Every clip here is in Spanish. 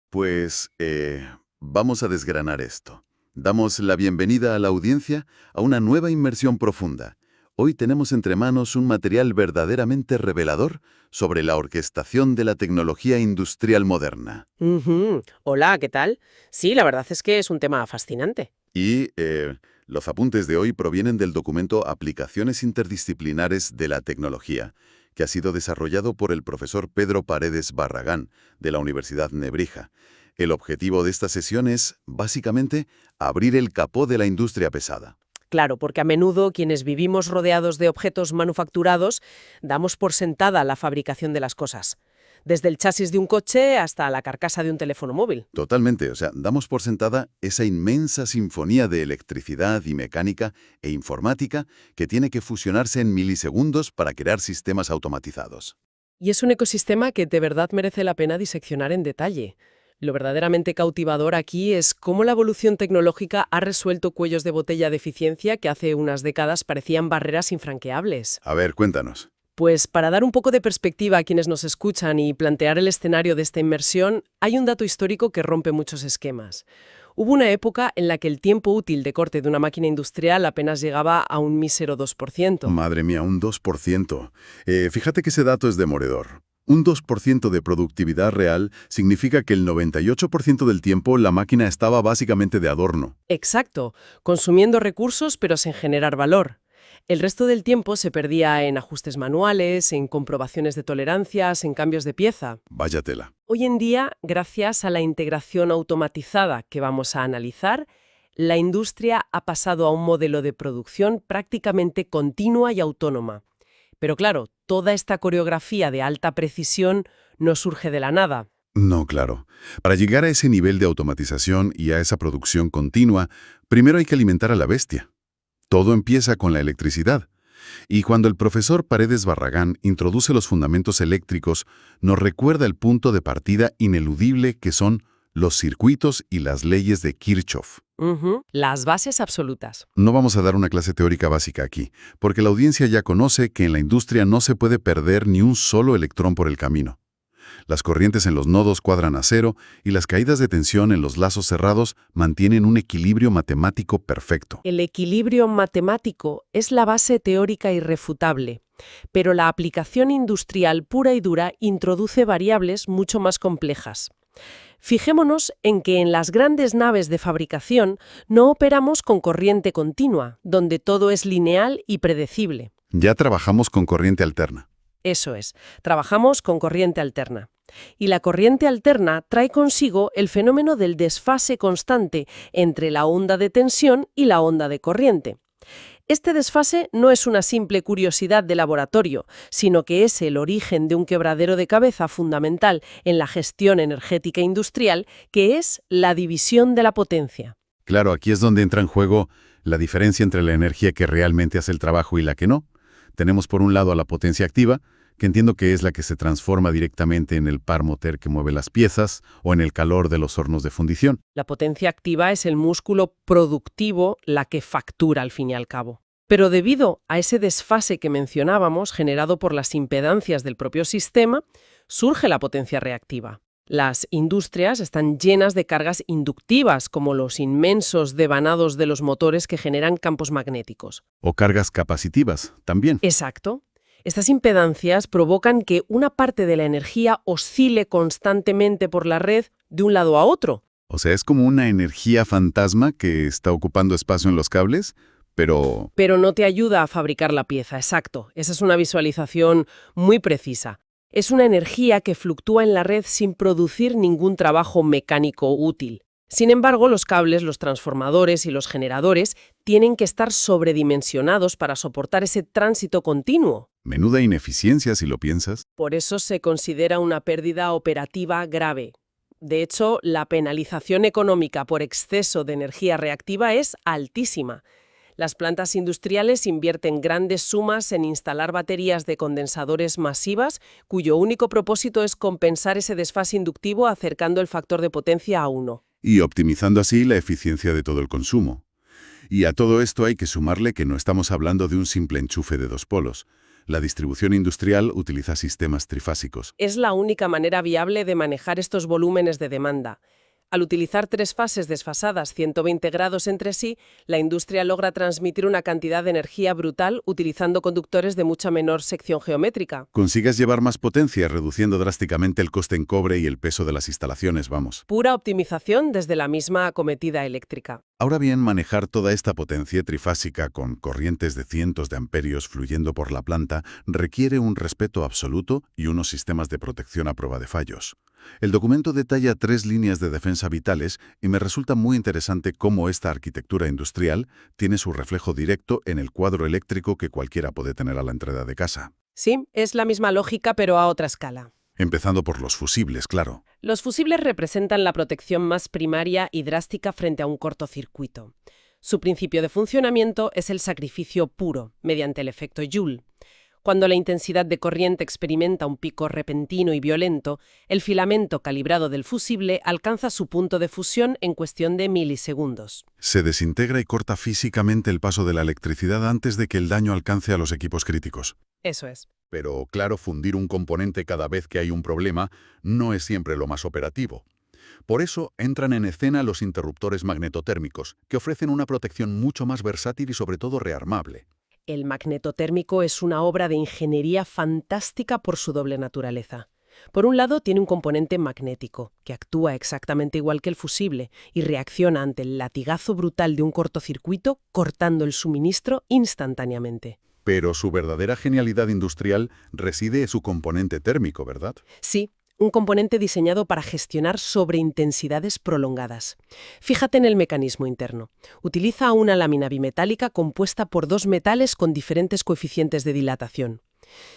Pues vamos a desgranar esto. Damos la bienvenida a la audiencia a una nueva inmersión profunda. Hoy tenemos entre manos un material verdaderamente revelador sobre la orquestación de la tecnología industrial moderna. Hola, ¿qué tal? Sí, la verdad es que es un tema fascinante. Y los apuntes de hoy provienen del documento Aplicaciones Interdisciplinares de la Tecnología, que ha sido desarrollado por el profesor Pedro Paredes Barragán, de la Universidad Nebrija. El objetivo de esta sesión es, básicamente, abrir el capó de la industria pesada. Claro, porque a menudo quienes vivimos rodeados de objetos manufacturados damos por sentada la fabricación de las cosas, desde el chasis de un coche hasta la carcasa de un teléfono móvil. Totalmente, o sea, damos por sentada esa inmensa sinfonía de electricidad y mecánica e informática que tiene que fusionarse en milisegundos para crear sistemas automatizados. Y es un ecosistema que de verdad merece la pena diseccionar en detalle. Lo verdaderamente cautivador aquí es cómo la evolución tecnológica ha resuelto cuellos de botella de eficiencia que hace unas décadas parecían barreras infranqueables. A ver, cuéntanos. Pues para dar un poco de perspectiva a quienes nos escuchan y plantear el escenario de esta inmersión, hay un dato histórico que rompe muchos esquemas. Hubo una época en la que el tiempo útil de corte de una máquina industrial apenas llegaba a un mísero 2%. Madre mía, un 2%. Fíjate que ese dato es demoledor. Un 2% de productividad real significa que el 98% del tiempo la máquina estaba básicamente de adorno. Exacto, consumiendo recursos pero sin generar valor. El resto del tiempo se perdía en ajustes manuales, en comprobaciones de tolerancias, en cambios de pieza. Vaya tela. Hoy en día, gracias a la integración automatizada que vamos a analizar, la industria ha pasado a un modelo de producción prácticamente continua y autónoma. Pero claro, toda esta coreografía de alta precisión no surge de la nada. No, claro. Para llegar a ese nivel de automatización y a esa producción continua, primero hay que alimentar a la bestia. Todo empieza con la electricidad. Y cuando el profesor Paredes Barragán introduce los fundamentos eléctricos, nos recuerda el punto de partida ineludible que son los circuitos y las leyes de Kirchhoff. Las bases absolutas. No vamos a dar una clase teórica básica aquí, porque la audiencia ya conoce que en la industria no se puede perder ni un solo electrón por el camino. Las corrientes en los nodos cuadran a cero y las caídas de tensión en los lazos cerrados mantienen un equilibrio matemático perfecto. El equilibrio matemático es la base teórica irrefutable, pero la aplicación industrial pura y dura introduce variables mucho más complejas. Fijémonos en que en las grandes naves de fabricación no operamos con corriente continua, donde todo es lineal y predecible. Ya trabajamos con corriente alterna. Eso es, trabajamos con corriente alterna. Y la corriente alterna trae consigo el fenómeno del desfase constante entre la onda de tensión y la onda de corriente. Este desfase no es una simple curiosidad de laboratorio, sino que es el origen de un quebradero de cabeza fundamental en la gestión energética industrial, que es la división de la potencia. Claro, aquí es donde entra en juego la diferencia entre la energía que realmente hace el trabajo y la que no. Tenemos por un lado a la potencia activa, que entiendo que es la que se transforma directamente en el par motor que mueve las piezas o en el calor de los hornos de fundición. La potencia activa es el músculo productivo, la que factura al fin y al cabo. Pero debido a ese desfase que mencionábamos, generado por las impedancias del propio sistema, surge la potencia reactiva. Las industrias están llenas de cargas inductivas, como los inmensos devanados de los motores que generan campos magnéticos. O cargas capacitivas, también. Exacto. Estas impedancias provocan que una parte de la energía oscile constantemente por la red de un lado a otro. O sea, es como una energía fantasma que está ocupando espacio en los cables, pero... Pero no te ayuda a fabricar la pieza, exacto. Esa es una visualización muy precisa. Es una energía que fluctúa en la red sin producir ningún trabajo mecánico útil. Sin embargo, los cables, los transformadores y los generadores tienen que estar sobredimensionados para soportar ese tránsito continuo. Menuda ineficiencia si lo piensas. Por eso se considera una pérdida operativa grave. De hecho, la penalización económica por exceso de energía reactiva es altísima. Las plantas industriales invierten grandes sumas en instalar baterías de condensadores masivas, cuyo único propósito es compensar ese desfase inductivo acercando el factor de potencia a 1. Y optimizando así la eficiencia de todo el consumo. Y a todo esto hay que sumarle que no estamos hablando de un simple enchufe de dos polos. La distribución industrial utiliza sistemas trifásicos. Es la única manera viable de manejar estos volúmenes de demanda. Al utilizar tres fases desfasadas 120 grados entre sí, la industria logra transmitir una cantidad de energía brutal utilizando conductores de mucha menor sección geométrica. Consigues llevar más potencia reduciendo drásticamente el coste en cobre y el peso de las instalaciones, vamos. Pura optimización desde la misma acometida eléctrica. Ahora bien, manejar toda esta potencia trifásica con corrientes de cientos de amperios fluyendo por la planta requiere un respeto absoluto y unos sistemas de protección a prueba de fallos. El documento detalla 3 líneas de defensa vitales y me resulta muy interesante cómo esta arquitectura industrial tiene su reflejo directo en el cuadro eléctrico que cualquiera puede tener a la entrada de casa. Sí, es la misma lógica pero a otra escala. Empezando por los fusibles, claro. Los fusibles representan la protección más primaria y drástica frente a un cortocircuito. Su principio de funcionamiento es el sacrificio puro, mediante el efecto Joule. Cuando la intensidad de corriente experimenta un pico repentino y violento, el filamento calibrado del fusible alcanza su punto de fusión en cuestión de milisegundos. Se desintegra y corta físicamente el paso de la electricidad antes de que el daño alcance a los equipos críticos. Eso es. Pero, claro, fundir un componente cada vez que hay un problema no es siempre lo más operativo. Por eso entran en escena los interruptores magnetotérmicos, que ofrecen una protección mucho más versátil y sobre todo rearmable. El magnetotérmico es una obra de ingeniería fantástica por su doble naturaleza. Por un lado, tiene un componente magnético, que actúa exactamente igual que el fusible y reacciona ante el latigazo brutal de un cortocircuito, cortando el suministro instantáneamente. Pero su verdadera genialidad industrial reside en su componente térmico, ¿verdad? Sí, un componente diseñado para gestionar sobreintensidades prolongadas. Fíjate en el mecanismo interno. Utiliza una lámina bimetálica compuesta por dos metales con diferentes coeficientes de dilatación.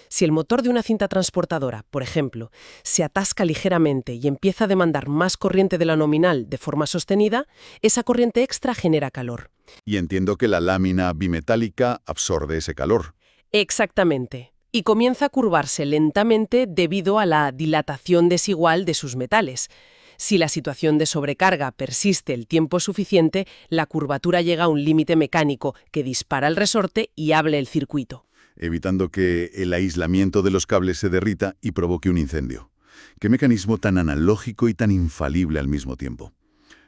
Si el motor de una cinta transportadora, por ejemplo, se atasca ligeramente y empieza a demandar más corriente de la nominal de forma sostenida, esa corriente extra genera calor. Y entiendo que la lámina bimetálica absorbe ese calor. Exactamente. Y comienza a curvarse lentamente debido a la dilatación desigual de sus metales. Si la situación de sobrecarga persiste el tiempo suficiente, la curvatura llega a un límite mecánico que dispara el resorte y abre el circuito. Evitando que el aislamiento de los cables se derrita y provoque un incendio. Qué mecanismo tan analógico y tan infalible al mismo tiempo.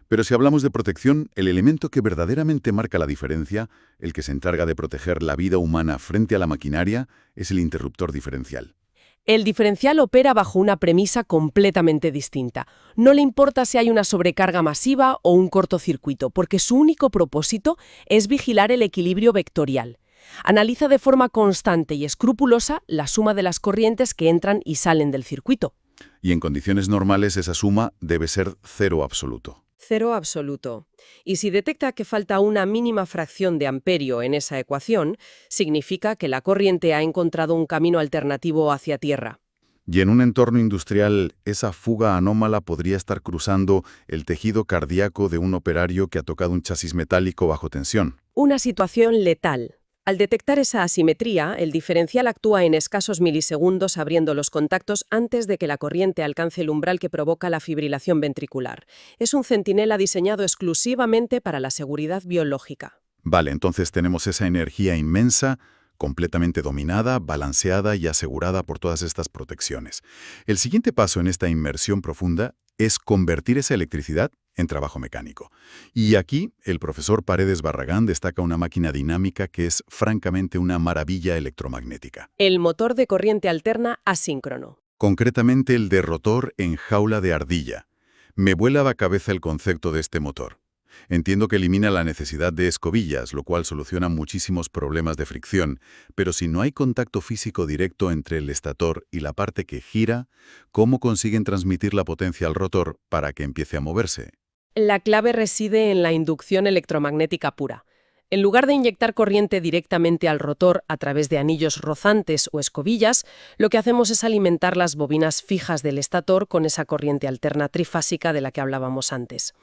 Pero si hablamos de protección, el elemento que verdaderamente marca la diferencia, el que se encarga de proteger la vida humana frente a la maquinaria, es el interruptor diferencial. El diferencial opera bajo una premisa completamente distinta. No le importa si hay una sobrecarga masiva o un cortocircuito, porque su único propósito es vigilar el equilibrio vectorial. Analiza de forma constante y escrupulosa la suma de las corrientes que entran y salen del circuito. Y en condiciones normales esa suma debe ser cero absoluto. Cero absoluto. Y si detecta que falta una mínima fracción de amperio en esa ecuación, significa que la corriente ha encontrado un camino alternativo hacia tierra. Y en un entorno industrial, esa fuga anómala podría estar cruzando el tejido cardíaco de un operario que ha tocado un chasis metálico bajo tensión. Una situación letal. Al detectar esa asimetría, el diferencial actúa en escasos milisegundos abriendo los contactos antes de que la corriente alcance el umbral que provoca la fibrilación ventricular. Es un centinela diseñado exclusivamente para la seguridad biológica. Vale, entonces tenemos esa energía inmensa, completamente dominada, balanceada y asegurada por todas estas protecciones. El siguiente paso en esta inmersión profunda es convertir esa electricidad en trabajo mecánico. Y aquí el profesor Paredes Barragán destaca una máquina dinámica que es francamente una maravilla electromagnética. El motor de corriente alterna asíncrono. Concretamente el de rotor en jaula de ardilla. Me vuela la cabeza el concepto de este motor. Entiendo que elimina la necesidad de escobillas, lo cual soluciona muchísimos problemas de fricción, pero si no hay contacto físico directo entre el estator y la parte que gira, ¿cómo consiguen transmitir la potencia al rotor para que empiece a moverse? La clave reside en la inducción electromagnética pura. En lugar de inyectar corriente directamente al rotor a través de anillos rozantes o escobillas, lo que hacemos es alimentar las bobinas fijas del estator con esa corriente alterna trifásica de la que hablábamos antes.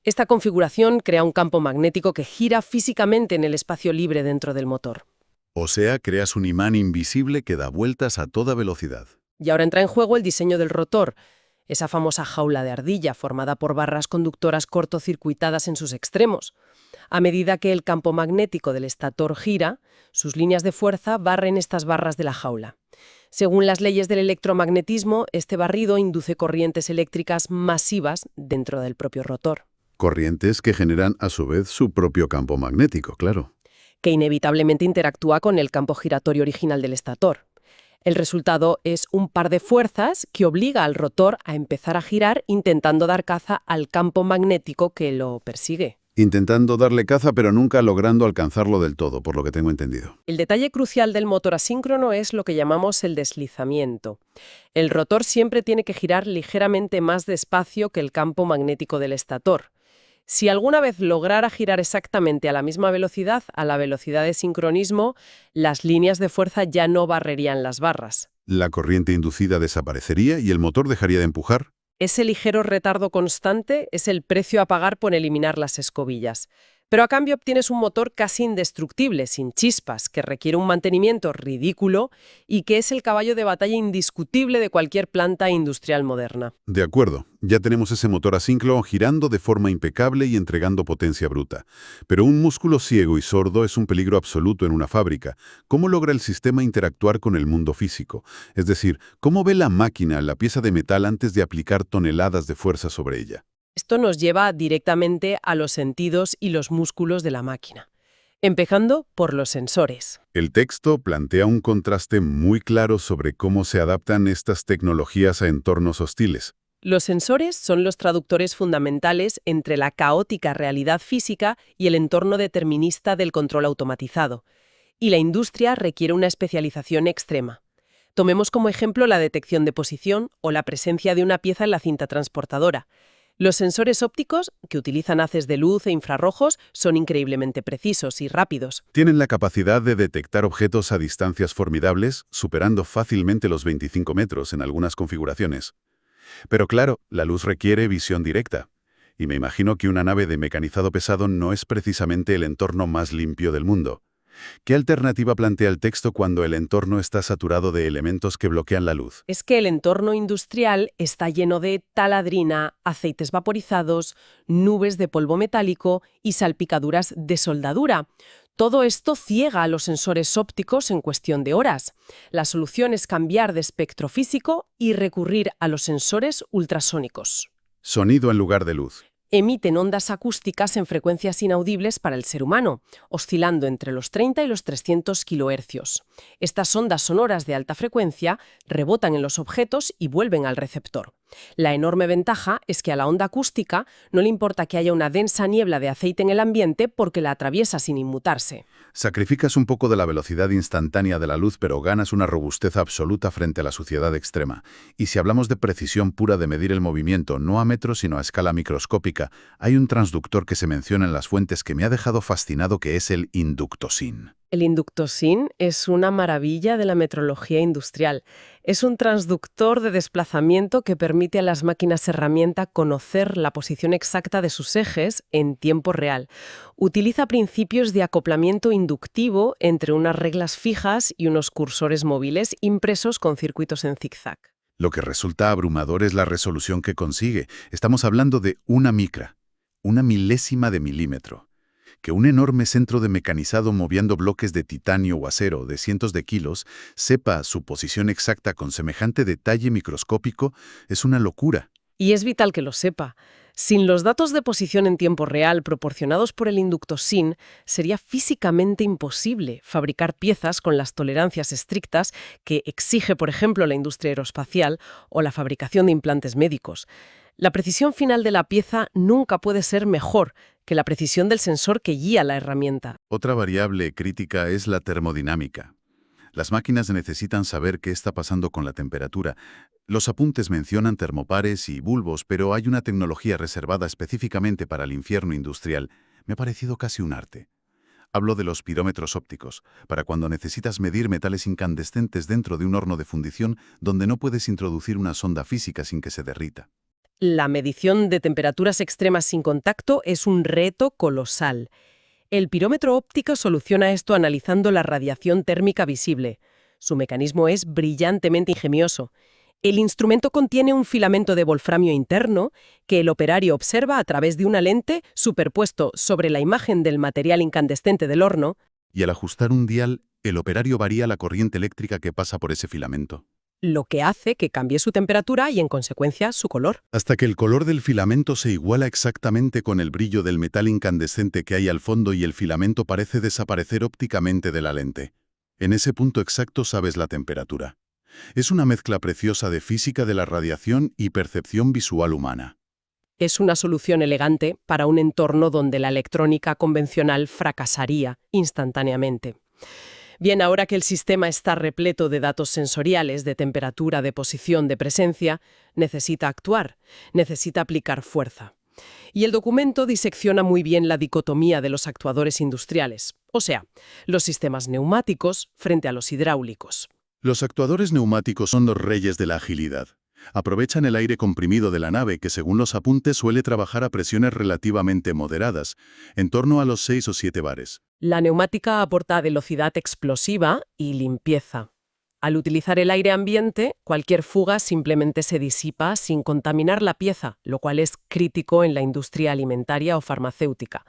Esta configuración crea un campo magnético que gira físicamente en el espacio libre dentro del motor. O sea, creas un imán invisible que da vueltas a toda velocidad. Y ahora entra en juego el diseño del rotor, esa famosa jaula de ardilla formada por barras conductoras cortocircuitadas en sus extremos. A medida que el campo magnético del estator gira, sus líneas de fuerza barren estas barras de la jaula. Según las leyes del electromagnetismo, este barrido induce corrientes eléctricas masivas dentro del propio rotor, Corrientes que generan a su vez su propio campo magnético, claro. que inevitablemente interactúa con el campo giratorio original del estator. El resultado es un par de fuerzas que obliga al rotor a empezar a girar intentando dar caza al campo magnético que lo persigue. Intentando darle caza pero nunca logrando alcanzarlo del todo, por lo que tengo entendido. El detalle crucial del motor asíncrono es lo que llamamos el deslizamiento. El rotor siempre tiene que girar ligeramente más despacio que el campo magnético del estator. Si alguna vez lograra girar exactamente a la misma velocidad, a la velocidad de sincronismo, las líneas de fuerza ya no barrerían las barras. La corriente inducida desaparecería y el motor dejaría de empujar. Ese ligero retardo constante es el precio a pagar por eliminar las escobillas. Pero a cambio obtienes un motor casi indestructible, sin chispas, que requiere un mantenimiento ridículo y que es el caballo de batalla indiscutible de cualquier planta industrial moderna. De acuerdo, ya tenemos ese motor asíncrono girando de forma impecable y entregando potencia bruta. Pero un músculo ciego y sordo es un peligro absoluto en una fábrica. ¿Cómo logra el sistema interactuar con el mundo físico? Es decir, ¿cómo ve la máquina la pieza de metal antes de aplicar toneladas de fuerza sobre ella? Esto nos lleva directamente a los sentidos y los músculos de la máquina, empezando por los sensores. El texto plantea un contraste muy claro sobre cómo se adaptan estas tecnologías a entornos hostiles. Los sensores son los traductores fundamentales entre la caótica realidad física y el entorno determinista del control automatizado. Y la industria requiere una especialización extrema. Tomemos como ejemplo la detección de posición o la presencia de una pieza en la cinta transportadora. Los sensores ópticos, que utilizan haces de luz e infrarrojos, son increíblemente precisos y rápidos. Tienen la capacidad de detectar objetos a distancias formidables, superando fácilmente los 25 metros en algunas configuraciones. Pero claro, la luz requiere visión directa. Y me imagino que una nave de mecanizado pesado no es precisamente el entorno más limpio del mundo. ¿Qué alternativa plantea el texto cuando el entorno está saturado de elementos que bloquean la luz? Es que el entorno industrial está lleno de taladrina, aceites vaporizados, nubes de polvo metálico y salpicaduras de soldadura. Todo esto ciega a los sensores ópticos en cuestión de horas. La solución es cambiar de espectro físico y recurrir a los sensores ultrasónicos. Sonido en lugar de luz. Emiten ondas acústicas en frecuencias inaudibles para el ser humano, oscilando entre los 30 y los 300 kHz. Estas ondas sonoras de alta frecuencia rebotan en los objetos y vuelven al receptor. La enorme ventaja es que a la onda acústica no le importa que haya una densa niebla de aceite en el ambiente porque la atraviesa sin inmutarse. Sacrificas un poco de la velocidad instantánea de la luz, pero ganas una robustez absoluta frente a la suciedad extrema. Y si hablamos de precisión pura de medir el movimiento, no a metros sino a escala microscópica, hay un transductor que se menciona en las fuentes que me ha dejado fascinado, que es el inductosín. El inductosín es una maravilla de la metrología industrial. Es un transductor de desplazamiento que permite a las máquinas herramienta conocer la posición exacta de sus ejes en tiempo real. Utiliza principios de acoplamiento inductivo entre unas reglas fijas y unos cursores móviles impresos con circuitos en zigzag. Lo que resulta abrumador es la resolución que consigue. Estamos hablando de una micra, una milésima de milímetro. Que un enorme centro de mecanizado moviendo bloques de titanio o acero de cientos de kilos sepa su posición exacta con semejante detalle microscópico es una locura. Y es vital que lo sepa. Sin los datos de posición en tiempo real proporcionados por el inductosín, sería físicamente imposible fabricar piezas con las tolerancias estrictas que exige, por ejemplo, la industria aeroespacial o la fabricación de implantes médicos. La precisión final de la pieza nunca puede ser mejor que la precisión del sensor que guía la herramienta. Otra variable crítica es la termodinámica. Las máquinas necesitan saber qué está pasando con la temperatura. Los apuntes mencionan termopares y bulbos, pero hay una tecnología reservada específicamente para el infierno industrial. Me ha parecido casi un arte. Hablo de los pirómetros ópticos, para cuando necesitas medir metales incandescentes dentro de un horno de fundición donde no puedes introducir una sonda física sin que se derrita. La medición de temperaturas extremas sin contacto es un reto colosal. El pirómetro óptico soluciona esto analizando la radiación térmica visible. Su mecanismo es brillantemente ingenioso. El instrumento contiene un filamento de wolframio interno que el operario observa a través de una lente superpuesto sobre la imagen del material incandescente del horno, Y al ajustar un dial, el operario varía la corriente eléctrica que pasa por ese filamento, lo que hace que cambie su temperatura y, en consecuencia, su color. hasta que el color del filamento se iguala exactamente con el brillo del metal incandescente que hay al fondo y el filamento parece desaparecer ópticamente de la lente. En ese punto exacto sabes la temperatura. Es una mezcla preciosa de física de la radiación y percepción visual humana. Es una solución elegante para un entorno donde la electrónica convencional fracasaría instantáneamente. Bien, ahora que el sistema está repleto de datos sensoriales, de temperatura, de posición, de presencia, necesita actuar, necesita aplicar fuerza. Y el documento disecciona muy bien la dicotomía de los actuadores industriales, o sea, los sistemas neumáticos frente a los hidráulicos. Los actuadores neumáticos son los reyes de la agilidad. Aprovechan el aire comprimido de la nave que, según los apuntes, suele trabajar a presiones relativamente moderadas, en torno a los 6 o 7 bares. La neumática aporta velocidad explosiva y limpieza. Al utilizar el aire ambiente, cualquier fuga simplemente se disipa sin contaminar la pieza, lo cual es crítico en la industria alimentaria o farmacéutica.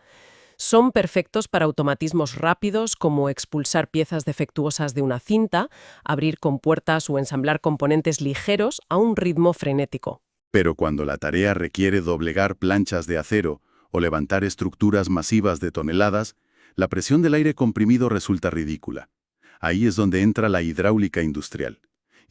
Son perfectos para automatismos rápidos como expulsar piezas defectuosas de una cinta, abrir compuertas o ensamblar componentes ligeros a un ritmo frenético. Pero cuando la tarea requiere doblegar planchas de acero o levantar estructuras masivas de toneladas, la presión del aire comprimido resulta ridícula. Ahí es donde entra la hidráulica industrial.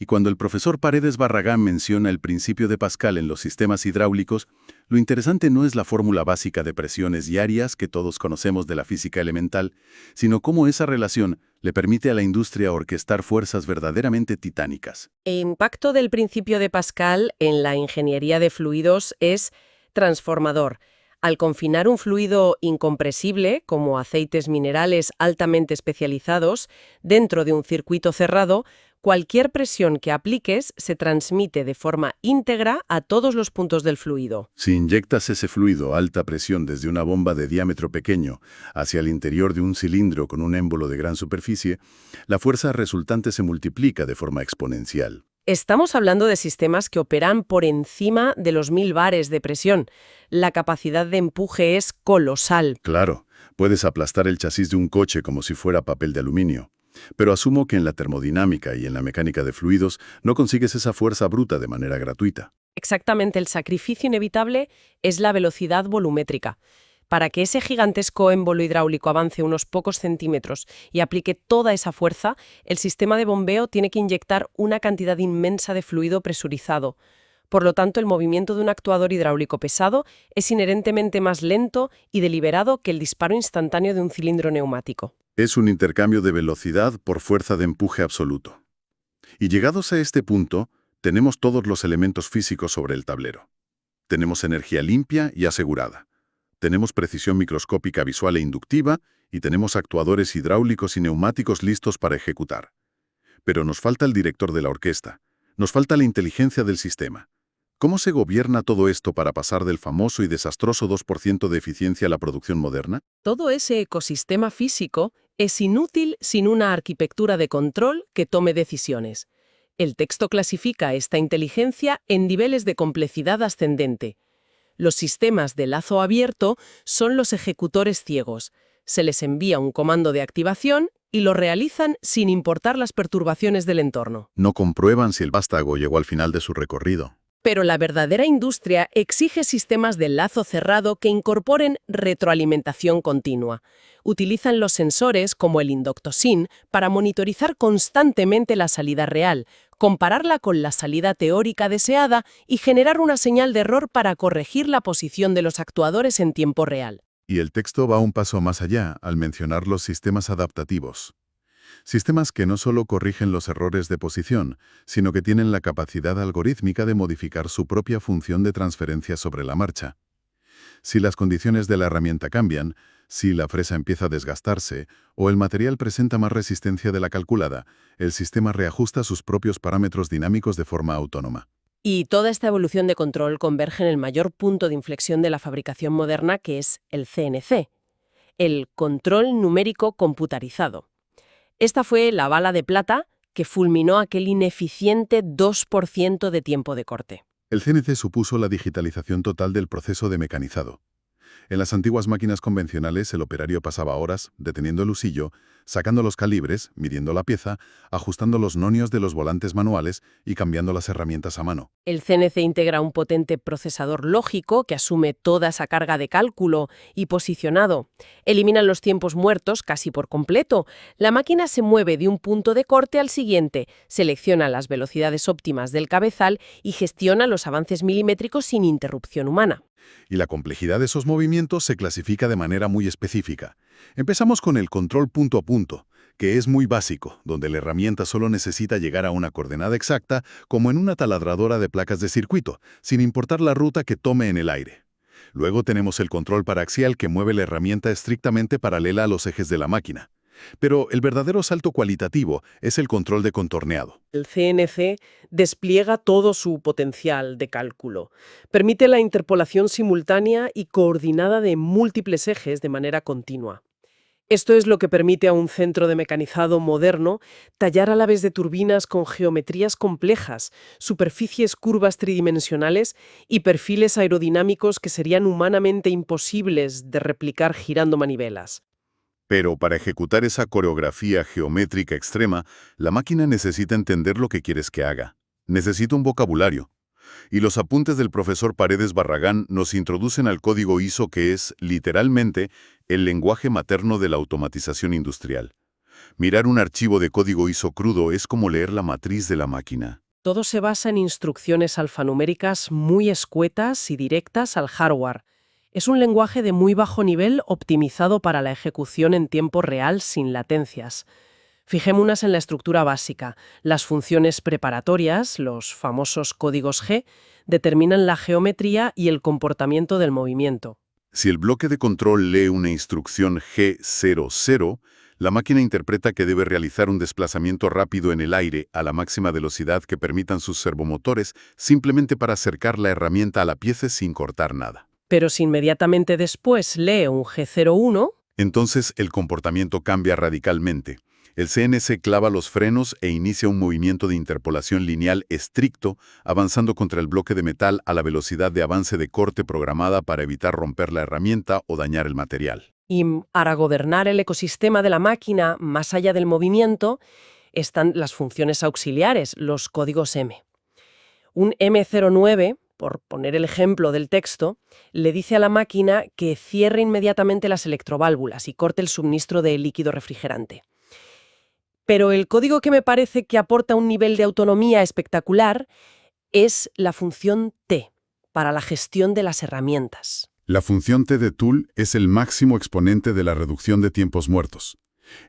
Y cuando el profesor Paredes Barragán menciona el principio de Pascal en los sistemas hidráulicos, lo interesante no es la fórmula básica de presiones diarias que todos conocemos de la física elemental, sino cómo esa relación le permite a la industria orquestar fuerzas verdaderamente titánicas. El impacto del principio de Pascal en la ingeniería de fluidos es transformador. Al confinar un fluido incompresible, como aceites minerales altamente especializados, dentro de un circuito cerrado, cualquier presión que apliques se transmite de forma íntegra a todos los puntos del fluido. Si inyectas ese fluido a alta presión desde una bomba de diámetro pequeño hacia el interior de un cilindro con un émbolo de gran superficie, la fuerza resultante se multiplica de forma exponencial. Estamos hablando de sistemas que operan por encima de los 1000 bares de presión. La capacidad de empuje es colosal. Claro, puedes aplastar el chasis de un coche como si fuera papel de aluminio. Pero asumo que en la termodinámica y en la mecánica de fluidos no consigues esa fuerza bruta de manera gratuita. Exactamente, el sacrificio inevitable es la velocidad volumétrica. Para que ese gigantesco émbolo hidráulico avance unos pocos centímetros y aplique toda esa fuerza, el sistema de bombeo tiene que inyectar una cantidad inmensa de fluido presurizado. Por lo tanto, el movimiento de un actuador hidráulico pesado es inherentemente más lento y deliberado que el disparo instantáneo de un cilindro neumático. Es un intercambio de velocidad por fuerza de empuje absoluto. Y llegados a este punto, tenemos todos los elementos físicos sobre el tablero. Tenemos energía limpia y asegurada. Tenemos precisión microscópica visual e inductiva y tenemos actuadores hidráulicos y neumáticos listos para ejecutar. Pero nos falta el director de la orquesta. Nos falta la inteligencia del sistema. ¿Cómo se gobierna todo esto para pasar del famoso y desastroso 2% de eficiencia a la producción moderna? Todo ese ecosistema físico es inútil sin una arquitectura de control que tome decisiones. El texto clasifica esta inteligencia en niveles de complejidad ascendente. Los sistemas de lazo abierto son los ejecutores ciegos. Se les envía un comando de activación y lo realizan sin importar las perturbaciones del entorno. No comprueban si el vástago llegó al final de su recorrido. Pero la verdadera industria exige sistemas de lazo cerrado que incorporen retroalimentación continua. Utilizan los sensores como el indoctosyn para monitorizar constantemente la salida real, compararla con la salida teórica deseada y generar una señal de error para corregir la posición de los actuadores en tiempo real. Y el texto va un paso más allá al mencionar los sistemas adaptativos. Sistemas que no solo corrigen los errores de posición, sino que tienen la capacidad algorítmica de modificar su propia función de transferencia sobre la marcha. Si las condiciones de la herramienta cambian, si la fresa empieza a desgastarse o el material presenta más resistencia de la calculada, el sistema reajusta sus propios parámetros dinámicos de forma autónoma. Y toda esta evolución de control converge en el mayor punto de inflexión de la fabricación moderna, que es el CNC, el control numérico computarizado. Esta fue la bala de plata que fulminó aquel ineficiente 2% de tiempo de corte. El CNC supuso la digitalización total del proceso de mecanizado. En las antiguas máquinas convencionales, el operario pasaba horas deteniendo el husillo, sacando los calibres, midiendo la pieza, ajustando los nonios de los volantes manuales y cambiando las herramientas a mano. El CNC integra un potente procesador lógico que asume toda esa carga de cálculo y posicionado. Eliminan los tiempos muertos casi por completo. La máquina se mueve de un punto de corte al siguiente, selecciona las velocidades óptimas del cabezal y gestiona los avances milimétricos sin interrupción humana. Y la complejidad de esos movimientos se clasifica de manera muy específica. Empezamos con el control punto a punto, que es muy básico, donde la herramienta solo necesita llegar a una coordenada exacta, como en una taladradora de placas de circuito, sin importar la ruta que tome en el aire. Luego tenemos el control paraxial que mueve la herramienta estrictamente paralela a los ejes de la máquina. Pero el verdadero salto cualitativo es el control de contorneado. El CNC despliega todo su potencial de cálculo. Permite la interpolación simultánea y coordinada de múltiples ejes de manera continua. Esto es lo que permite a un centro de mecanizado moderno tallar alaves de turbinas con geometrías complejas, superficies curvas tridimensionales y perfiles aerodinámicos que serían humanamente imposibles de replicar girando manivelas. Pero para ejecutar esa coreografía geométrica extrema, la máquina necesita entender lo que quieres que haga. Necesita un vocabulario. Y los apuntes del profesor Paredes Barragán nos introducen al código ISO, que es, literalmente, el lenguaje materno de la automatización industrial. Mirar un archivo de código ISO crudo es como leer la matriz de la máquina. Todo se basa en instrucciones alfanuméricas muy escuetas y directas al hardware. Es un lenguaje de muy bajo nivel optimizado para la ejecución en tiempo real sin latencias. Fijémonos en la estructura básica. Las funciones preparatorias, los famosos códigos G, determinan la geometría y el comportamiento del movimiento. Si el bloque de control lee una instrucción G00, la máquina interpreta que debe realizar un desplazamiento rápido en el aire a la máxima velocidad que permitan sus servomotores, simplemente para acercar la herramienta a la pieza sin cortar nada. Pero si inmediatamente después lee un G01, Entonces el comportamiento cambia radicalmente. El CNC clava los frenos e inicia un movimiento de interpolación lineal estricto, avanzando contra el bloque de metal a la velocidad de avance de corte programada para evitar romper la herramienta o dañar el material. y para gobernar el ecosistema de la máquina, más allá del movimiento, están las funciones auxiliares, los códigos M. Un M09, por poner el ejemplo del texto, le dice a la máquina que cierre inmediatamente las electroválvulas y corte el suministro de líquido refrigerante. Pero el código que me parece que aporta un nivel de autonomía espectacular es la función T, para la gestión de las herramientas. La función T de Tool es el máximo exponente de la reducción de tiempos muertos.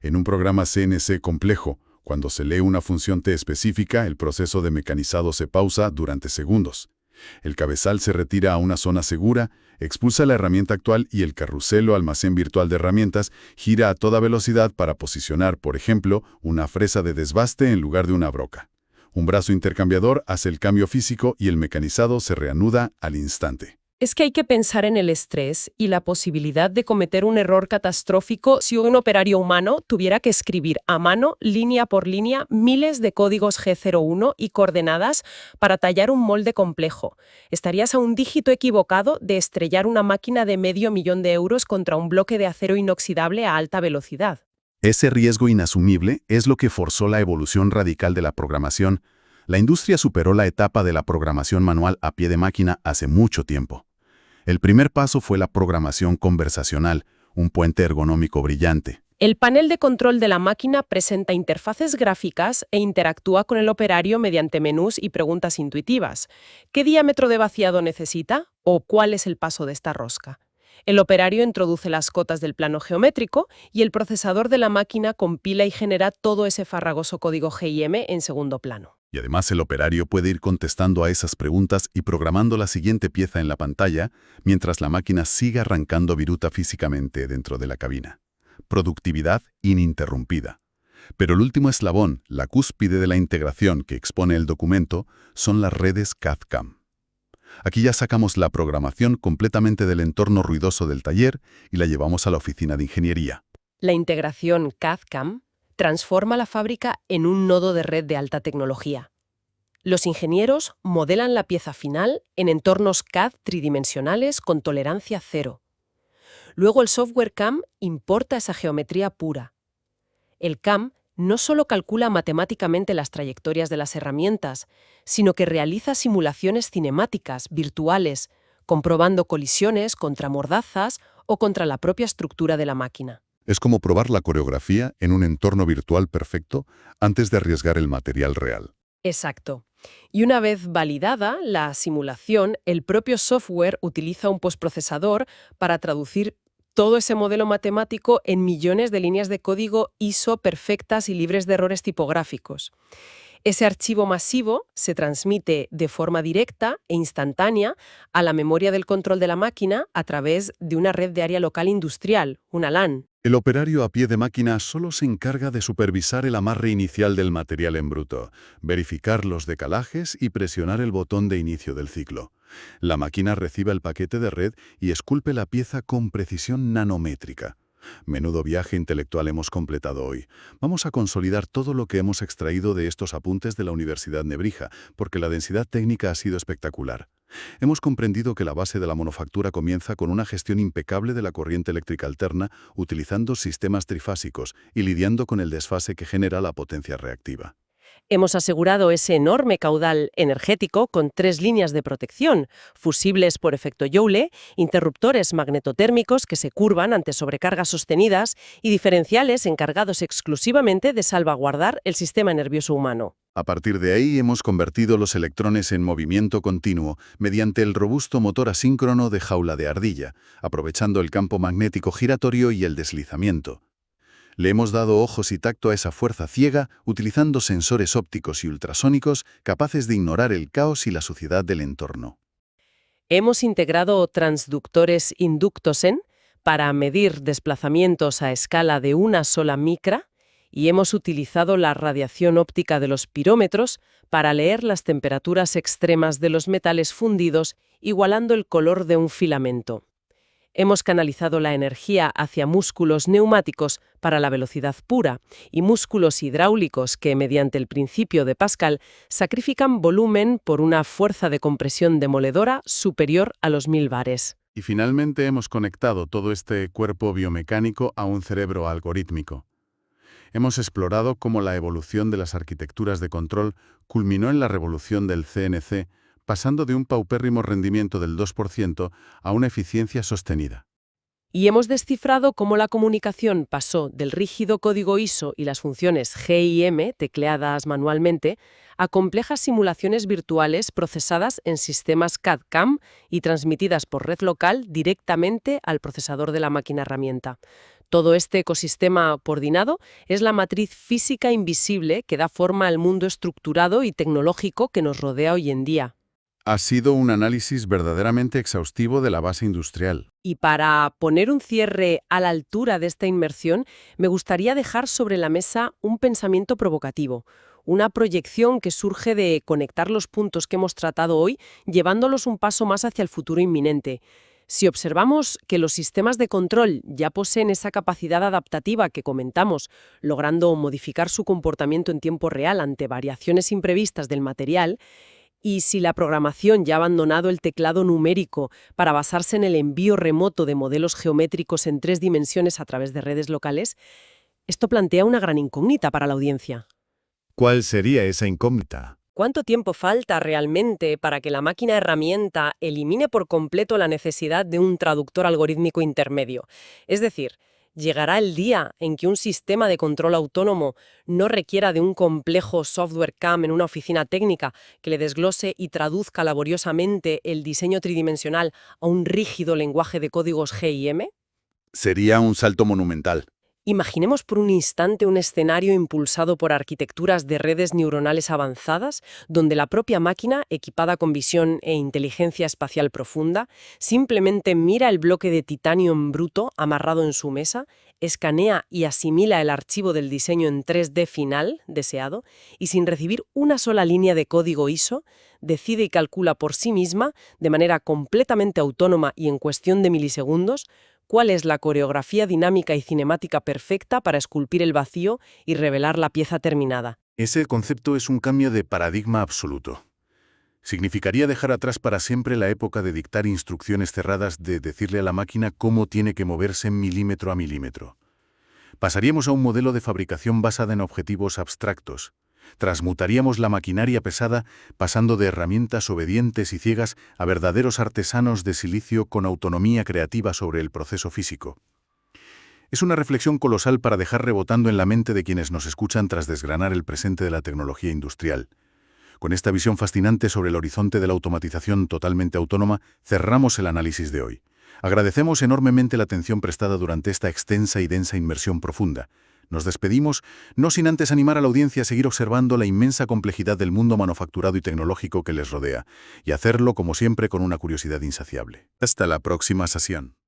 En un programa CNC complejo, cuando se lee una función T específica, el proceso de mecanizado se pausa durante segundos. El cabezal se retira a una zona segura, expulsa la herramienta actual y el carrusel o almacén virtual de herramientas gira a toda velocidad para posicionar, por ejemplo, una fresa de desbaste en lugar de una broca. Un brazo intercambiador hace el cambio físico y el mecanizado se reanuda al instante. Es que hay que pensar en el estrés y la posibilidad de cometer un error catastrófico si un operario humano tuviera que escribir a mano, línea por línea, miles de códigos G01 y coordenadas para tallar un molde complejo. Estarías a un dígito equivocado de estrellar una máquina de $500,000 contra un bloque de acero inoxidable a alta velocidad. Ese riesgo inasumible es lo que forzó la evolución radical de la programación. La industria superó la etapa de la programación manual a pie de máquina hace mucho tiempo. El primer paso fue la programación conversacional, un puente ergonómico brillante. El panel de control de la máquina presenta interfaces gráficas e interactúa con el operario mediante menús y preguntas intuitivas. ¿Qué diámetro de vaciado necesita? ¿O cuál es el paso de esta rosca? El operario introduce las cotas del plano geométrico y el procesador de la máquina compila y genera todo ese farragoso código GIM en segundo plano. Y además el operario puede ir contestando a esas preguntas y programando la siguiente pieza en la pantalla, mientras la máquina siga arrancando viruta físicamente dentro de la cabina. Productividad ininterrumpida. Pero el último eslabón, la cúspide de la integración que expone el documento, son las redes CAD/CAM. Aquí ya sacamos la programación completamente del entorno ruidoso del taller y la llevamos a la oficina de ingeniería. La integración CAD/CAM transforma la fábrica en un nodo de red de alta tecnología. Los ingenieros modelan la pieza final en entornos CAD tridimensionales con tolerancia cero. Luego el software CAM importa esa geometría pura. El CAM no solo calcula matemáticamente las trayectorias de las herramientas, sino que realiza simulaciones cinemáticas, virtuales, comprobando colisiones contra mordazas o contra la propia estructura de la máquina. Es como probar la coreografía en un entorno virtual perfecto antes de arriesgar el material real. Exacto. Y una vez validada la simulación, el propio software utiliza un postprocesador para traducir todo ese modelo matemático en millones de líneas de código ISO perfectas y libres de errores tipográficos. Ese archivo masivo se transmite de forma directa e instantánea a la memoria del control de la máquina a través de una red de área local industrial, una LAN. El operario a pie de máquina solo se encarga de supervisar el amarre inicial del material en bruto, verificar los decalajes y presionar el botón de inicio del ciclo. La máquina recibe el paquete de red y esculpe la pieza con precisión nanométrica. Menudo viaje intelectual hemos completado hoy. Vamos a consolidar todo lo que hemos extraído de estos apuntes de la Universidad Nebrija, porque la densidad técnica ha sido espectacular. Hemos comprendido que la base de la manufactura comienza con una gestión impecable de la corriente eléctrica alterna, utilizando sistemas trifásicos y lidiando con el desfase que genera la potencia reactiva. Hemos asegurado ese enorme caudal energético con 3 líneas de protección, fusibles por efecto Joule, interruptores magnetotérmicos que se curvan ante sobrecargas sostenidas y diferenciales encargados exclusivamente de salvaguardar el sistema nervioso humano. A partir de ahí hemos convertido los electrones en movimiento continuo mediante el robusto motor asíncrono de jaula de ardilla, aprovechando el campo magnético giratorio y el deslizamiento. Le hemos dado ojos y tacto a esa fuerza ciega utilizando sensores ópticos y ultrasónicos capaces de ignorar el caos y la suciedad del entorno. Hemos integrado transductores inductosen para medir desplazamientos a escala de una sola micra y hemos utilizado la radiación óptica de los pirómetros para leer las temperaturas extremas de los metales fundidos, igualando el color de un filamento. Hemos canalizado la energía hacia músculos neumáticos para la velocidad pura y músculos hidráulicos que, mediante el principio de Pascal, sacrifican volumen por una fuerza de compresión demoledora superior a los 1000 bares. Y finalmente hemos conectado todo este cuerpo biomecánico a un cerebro algorítmico. Hemos explorado cómo la evolución de las arquitecturas de control culminó en la revolución del CNC, pasando de un paupérrimo rendimiento del 2% a una eficiencia sostenida. Y hemos descifrado cómo la comunicación pasó del rígido código ISO y las funciones G y M, tecleadas manualmente, a complejas simulaciones virtuales procesadas en sistemas CAD-CAM y transmitidas por red local directamente al procesador de la máquina herramienta. Todo este ecosistema coordinado es la matriz física invisible que da forma al mundo estructurado y tecnológico que nos rodea hoy en día. Ha sido un análisis verdaderamente exhaustivo de la base industrial. Y para poner un cierre a la altura de esta inmersión, me gustaría dejar sobre la mesa un pensamiento provocativo, una proyección que surge de conectar los puntos que hemos tratado hoy, llevándolos un paso más hacia el futuro inminente. Si observamos que los sistemas de control ya poseen esa capacidad adaptativa que comentamos, logrando modificar su comportamiento en tiempo real ante variaciones imprevistas del material, y si la programación ya ha abandonado el teclado numérico para basarse en el envío remoto de modelos geométricos en 3 dimensiones a través de redes locales, esto plantea una gran incógnita para la audiencia. ¿Cuál sería esa incógnita? ¿Cuánto tiempo falta realmente para que la máquina herramienta elimine por completo la necesidad de un traductor algorítmico intermedio? Es decir, ¿llegará el día en que un sistema de control autónomo no requiera de un complejo software CAM en una oficina técnica que le desglose y traduzca laboriosamente el diseño tridimensional a un rígido lenguaje de códigos G y M? Sería un salto monumental. Imaginemos por un instante un escenario impulsado por arquitecturas de redes neuronales avanzadas, donde la propia máquina, equipada con visión e inteligencia espacial profunda, simplemente mira el bloque de titanio en bruto amarrado en su mesa, escanea y asimila el archivo del diseño en 3D final deseado y sin recibir una sola línea de código ISO, decide y calcula por sí misma, de manera completamente autónoma y en cuestión de milisegundos, ¿Cuál es la coreografía dinámica y cinemática perfecta para esculpir el vacío y revelar la pieza terminada? Ese concepto es un cambio de paradigma absoluto. Significaría dejar atrás para siempre la época de dictar instrucciones cerradas, de decirle a la máquina cómo tiene que moverse milímetro a milímetro. Pasaríamos a un modelo de fabricación basada en objetivos abstractos. Transmutaríamos la maquinaria pesada, pasando de herramientas obedientes y ciegas a verdaderos artesanos de silicio con autonomía creativa sobre el proceso físico. Es una reflexión colosal para dejar rebotando en la mente de quienes nos escuchan tras desgranar el presente de la tecnología industrial. Con esta visión fascinante sobre el horizonte de la automatización totalmente autónoma, cerramos el análisis de hoy. Agradecemos enormemente la atención prestada durante esta extensa y densa inmersión profunda. Nos despedimos, no sin antes animar a la audiencia a seguir observando la inmensa complejidad del mundo manufacturado y tecnológico que les rodea, y hacerlo, como siempre, con una curiosidad insaciable. Hasta la próxima sesión.